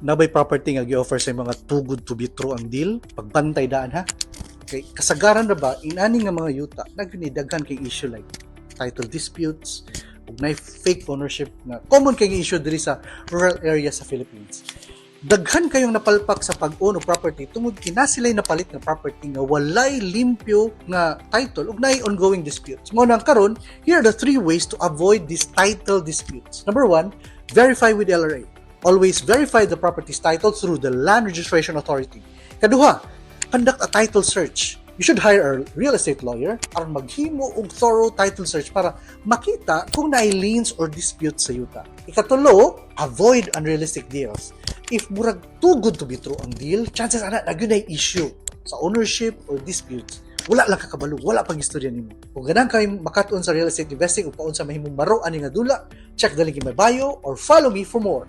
Nabay property nga gi-offer sa mga too good to be true ang deal, pagbantay daan ha. Kay kasagaran na ba inani nga mga yuta nagdaghan kay issue like title disputes ug nay fake ownership nga common kay issue diri sa rural area sa Philippines. Daghan kayong napalpak sa pag-own og property tungod kina sila'y napalit nga property nga walay limpyo nga title ug nay ongoing disputes. Mo nang karon, here are the 3 ways to avoid these title disputes. Number 1, verify with LRA. Always verify the property's title through the Land Registration Authority. Kaduha, conduct a title search. You should hire a real estate lawyer aron maghimo og thorough title search para makita kung naay liens or disputes sa yuta. Ikatulo, avoid unrealistic deals. If murag too good to be true ang deal, chances ana nagyunay issue sa ownership or disputes. Wala lang kakabalo, wala pang istorya nimo. Kung ganang kay makatuon sa real estate investing o paun sa mahimong maro ani nga dula, check the link in my bio or follow me for more.